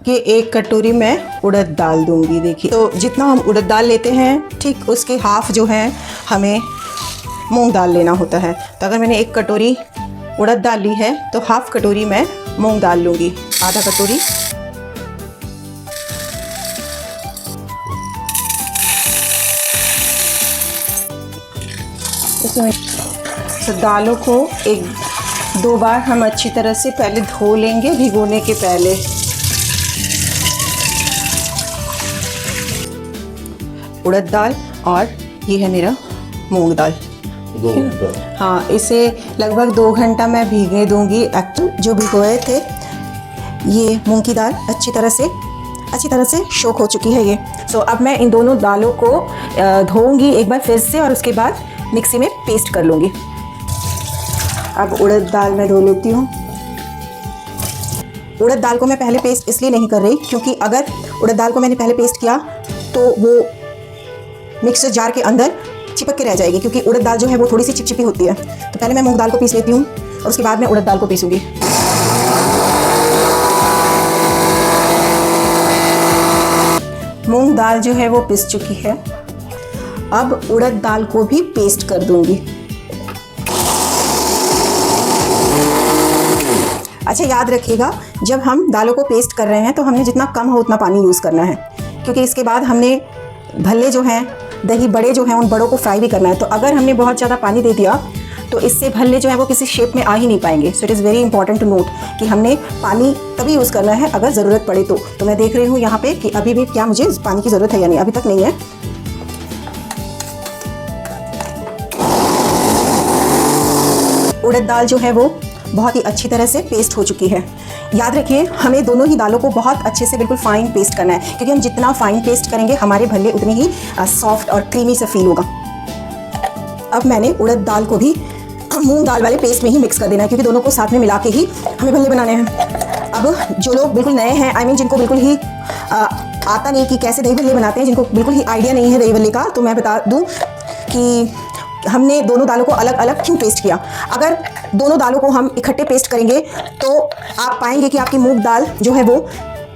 कि एक कटोरी में उड़द दाल दूंगी। देखिए, तो जितना हम उड़द दाल लेते हैं ठीक उसके हाफ जो है हमें मूंग दाल लेना होता है। तो अगर मैंने एक कटोरी उड़द दाल ली है तो हाफ कटोरी मैं मूंग दाल लूँगी, आधा कटोरी। इसमें तो दालों को एक दो बार हम अच्छी तरह से पहले धो लेंगे भिगोने के पहले। उड़द दाल और ये है मेरा मूंग दाल। हाँ, इसे लगभग 2 घंटा मैं भीगे दूंगी। एक्चुअली जो भिगोए थे ये मूंग की दाल अच्छी तरह से सोख हो चुकी है ये। सो अब मैं इन दोनों दालों को धोऊंगी एक बार फिर से और उसके बाद मिक्सी में पेस्ट कर लूँगी। अब उड़द दाल मैं धो लेती हूँ। उड़द दाल को मैं पहले पेस्ट इसलिए नहीं कर रही क्योंकि अगर उड़द दाल को मैंने पहले पेस्ट किया तो वो मिक्सर जार के अंदर चिपक के रह जाएगी, क्योंकि उड़द दाल जो है वो थोड़ी सी चिपचिपी होती है। तो पहले मैं मूंग दाल को पीस लेती हूँ और उसके बाद मैं उड़द दाल को पीसूँगी। मूंग दाल जो है वो पिस चुकी है। अब उड़द दाल को भी पेस्ट कर दूंगी। अच्छा, याद रखिएगा जब हम दालों को पेस्ट कर रहे हैं तो हमने जितना कम हो उतना पानी यूज़ करना है, क्योंकि इसके बाद हमने भल्ले जो हैं, दही बड़े जो हैं, उन बड़ों को फ्राई भी करना है। तो अगर हमने बहुत ज़्यादा पानी दे दिया तो इससे भल्ले जो है वो किसी शेप में आ ही नहीं पाएंगे। So it is very important to note कि हमने पानी तभी यूज़ करना है अगर ज़रूरत पड़े तो मैं देख रही हूँ यहाँ पे कि अभी भी क्या मुझे पानी की ज़रूरत है या नहीं। अभी तक नहीं है। उड़द दाल जो है वो बहुत ही अच्छी तरह से पेस्ट हो चुकी है। याद रखिए, हमें दोनों ही दालों को बहुत अच्छे से बिल्कुल फाइन पेस्ट करना है, क्योंकि हम जितना फाइन पेस्ट करेंगे हमारे भल्ले उतने ही सॉफ्ट और क्रीमी से फील होगा। अब मैंने उड़द दाल को भी मूंग दाल वाले पेस्ट में ही मिक्स कर देना है, क्योंकि दोनों को साथ में मिला के ही हमें भल्ले बनाने हैं। अब जो लोग बिल्कुल नए हैं, जिनको बिल्कुल ही आता नहीं कि कैसे दही भल्ले बनाते हैं, जिनको बिल्कुल ही आइडिया नहीं है दही भल्ले का, तो मैं बता दूँ कि हमने दोनों दालों को अलग अलग क्यों पेस्ट किया। अगर दोनों दालों को हम इकट्ठे पेस्ट करेंगे तो आप पाएंगे कि आपकी मूंग दाल जो है वो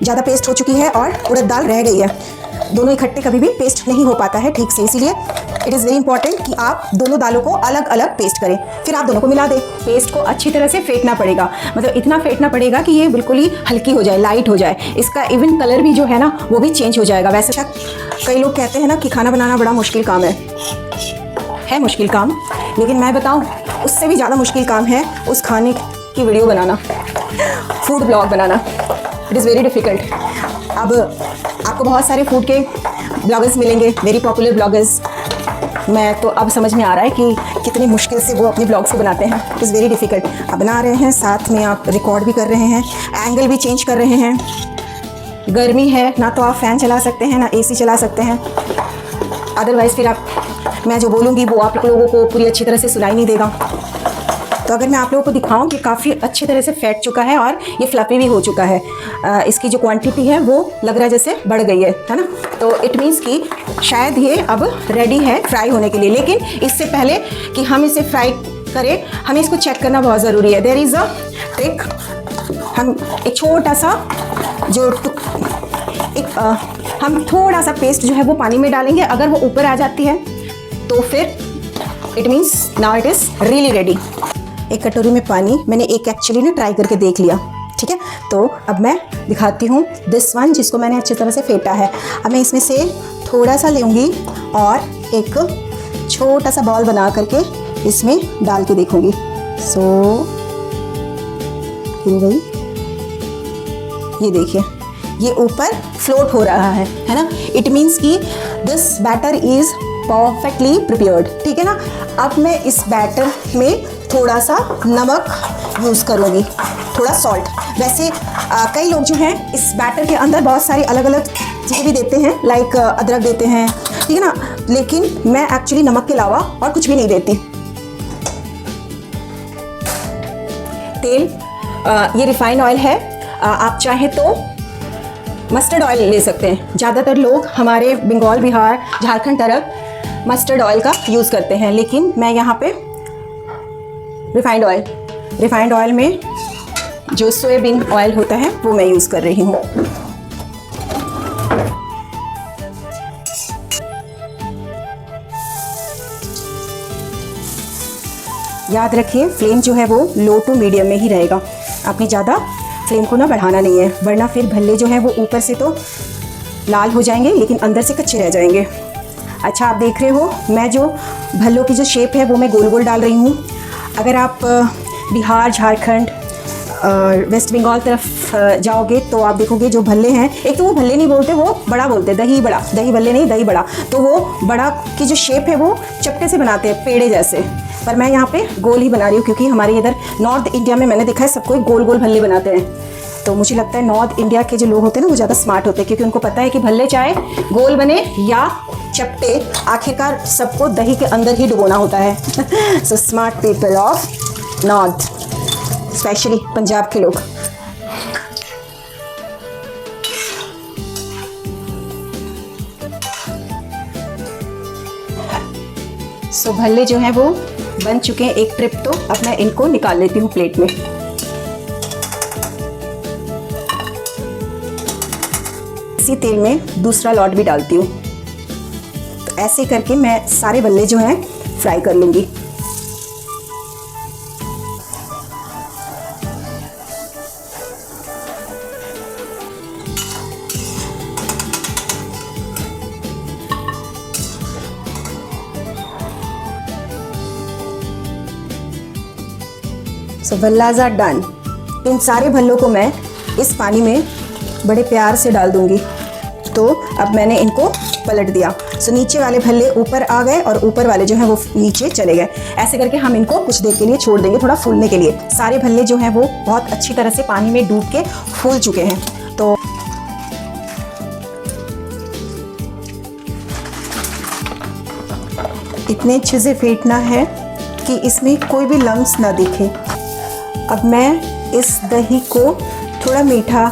ज़्यादा पेस्ट हो चुकी है और उड़द दाल रह गई है। दोनों इकट्ठे कभी भी पेस्ट नहीं हो पाता है ठीक से, इसीलिए इट इज़ वेरी इंपॉर्टेंट कि आप दोनों दालों को अलग अलग पेस्ट करें, फिर आप दोनों को मिला दें। पेस्ट को अच्छी तरह से फेंटना पड़ेगा, मतलब इतना फेंटना पड़ेगा कि ये बिल्कुल ही हल्की हो जाए, लाइट हो जाए। इसका इवन कलर भी जो है ना वो भी चेंज हो जाएगा। वैसे कई लोग कहते हैं ना कि खाना बनाना बड़ा मुश्किल काम है मुश्किल काम, लेकिन मैं बताऊं उससे भी ज़्यादा मुश्किल काम है उस खाने की video banana, food blog banana. It is very difficult. अब आपको बहुत सारे फूड के ब्लॉगर्स मिलेंगे, वेरी पॉपुलर ब्लॉगर्स। मैं तो अब समझ में आ रहा है कि कितनी मुश्किल से वो अपने ब्लॉग्स को बनाते हैं। It is very difficult. आप बना रहे हैं, साथ में आप रिकॉर्ड भी कर रहे हैं, एंगल भी चेंज कर रहे हैं। गर्मी है ना, तो आप फ़ैन चला सकते हैं ना AC चला सकते हैं, अदरवाइज़ फिर मैं जो बोलूँगी वो आप लोगों को पूरी अच्छी तरह से सुनाई नहीं देगा। तो अगर मैं आप लोगों को दिखाऊं कि काफ़ी अच्छी तरह से फैट चुका है और ये फ्लफी भी हो चुका है, इसकी जो क्वांटिटी है वो लग रहा है जैसे बढ़ गई है ना। तो इट मीन्स कि शायद ये अब रेडी है फ्राई होने के लिए। लेकिन इससे पहले कि हम इसे फ्राई करें, हमें इसको चेक करना बहुत ज़रूरी है। There is a trick. हम एक छोटा सा हम थोड़ा सा पेस्ट जो है वो पानी में डालेंगे। अगर वो ऊपर आ जाती है तो फिर it means now it is really ready. एक कटोरी में पानी मैंने एक्चुअली ना ट्राई करके देख लिया, ठीक है। तो अब मैं दिखाती हूँ दिस वन, जिसको मैंने अच्छी तरह से फेंटा है। अब मैं इसमें से थोड़ा सा लूँगी और एक छोटा सा बॉल बना करके इसमें डाल के देखूँगी। सो ये देखिए, ये ऊपर फ्लोट हो रहा है ना। इट मीन्स कि this batter is perfectly prepared, ठीक है ना। अब मैं इस बैटर में थोड़ा सा नमक यूज़ करूँगी, थोड़ा सॉल्ट। वैसे कई लोग जो हैं इस बैटर के अंदर बहुत सारी अलग अलग चीज़ें भी देते हैं, लाइक अदरक देते हैं, ठीक है ना। लेकिन मैं एक्चुअली नमक के अलावा और कुछ भी नहीं देती। तेल, ये रिफाइंड ऑयल है। आप चाहें तो मस्टर्ड ऑयल ले सकते हैं। ज़्यादातर लोग हमारे बंगाल, बिहार, झारखंड तरफ मस्टर्ड ऑयल का यूज़ करते हैं, लेकिन मैं यहाँ पे रिफाइंड ऑयल में जो सोयाबीन ऑयल होता है वो मैं यूज़ कर रही हूँ। याद रखिए फ्लेम जो है वो लो टू मीडियम में ही रहेगा, आपने ज़्यादा फ्लेम को ना बढ़ाना नहीं है, वरना फिर भल्ले जो हैं वो ऊपर से तो लाल हो जाएंगे लेकिन अंदर से कच्चे रह जाएंगे। अच्छा, आप देख रहे हो मैं जो भल्लों की जो शेप है वो मैं गोल गोल डाल रही हूँ। अगर आप बिहार, झारखंड, वेस्ट बंगाल तरफ जाओगे तो आप देखोगे जो भल्ले हैं, एक तो वो भल्ले नहीं बोलते, वो बड़ा बोलते हैं, दही बड़ा, दही भल्ले नहीं, दही बड़ा। तो वो बड़ा की जो शेप है वो चपटे से बनाते हैं, पेड़े जैसे, पर मैं यहाँ पे गोल ही बना रही हूँ क्योंकि हमारे इधर नॉर्थ इंडिया में मैंने देखा है सबको गोल गोल भल्ले बनाते हैं। तो मुझे लगता है नॉर्थ इंडिया के जो लोग होते हैं ना वो ज़्यादा स्मार्ट होते हैं, क्योंकि उनको पता है कि भल्ले चाहे गोल बने या चपटे, आखिरकार सबको दही के अंदर ही डुबोना होता है। So smart people of north, specially Punjab के लोग। सो भल्ले जो हैं वो बन चुके हैं एक ट्रिप, तो अब मैं इनको निकाल लेती हूँ प्लेट में। इसी तेल में दूसरा लॉट भी डालती हूँ। तो ऐसे करके मैं सारे भल्ले जो हैं फ्राई कर लूँगी। सो भल्लाज आर डन। इन सारे भल्लों को मैं इस पानी में बड़े प्यार से डाल दूंगी। तो अब मैंने इनको पलट दिया। सो नीचे वाले भल्ले ऊपर आ गए और ऊपर वाले जो हैं वो नीचे चले गए। ऐसे करके हम इनको कुछ देर के लिए छोड़ देंगे, थोड़ा फूलने के लिए। सारे भल्ले जो हैं वो बहुत अच्छी तरह से पानी में डूब के फूल चुके हैं। तो इतने अच्छे से फेंटना है कि इसमें कोई भी लम्स ना दिखे। अब मैं इस दही को थोड़ा मीठा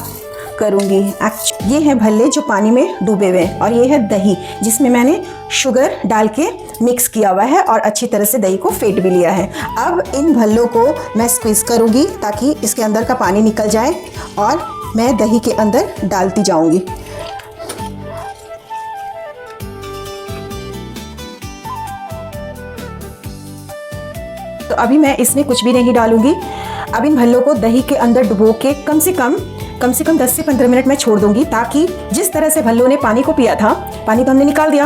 करूँगी। ये है भल्ले जो पानी में डूबे हुए हैं और ये है दही जिसमें मैंने शुगर डाल के मिक्स किया हुआ है और अच्छी तरह से दही को फेंट भी लिया है। अब इन भल्लों को मैं स्क्वीज़ करूँगी ताकि इसके अंदर का पानी निकल जाए और मैं दही के अंदर डालती जाऊँगी। तो अभी मैं इसमें कुछ भी नहीं डालूँगी। अब इन भल्लों को दही के अंदर डुबो के कम से कम 10 से 15 मिनट में छोड़ दूंगी, ताकि जिस तरह से भल्लों ने पानी को पिया था, पानी तो हमने निकाल दिया,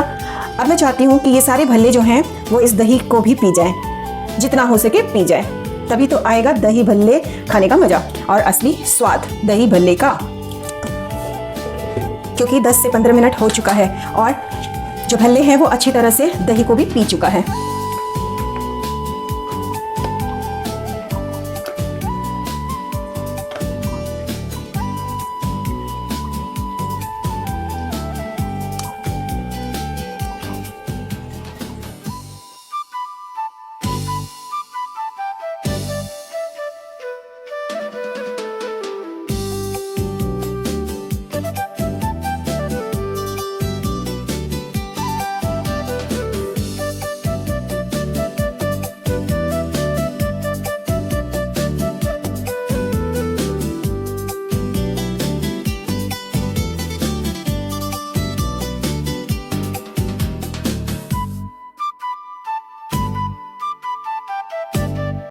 अब मैं चाहती हूँ कि ये सारे भल्ले जो हैं वो इस दही को भी पी जाएं, जितना हो सके पी जाए, तभी तो आएगा दही भल्ले खाने का मज़ा और असली स्वाद दही भल्ले का। क्योंकि 10 से 15 मिनट हो चुका है और जो भल्ले हैं वो अच्छी तरह से दही को भी पी चुका है।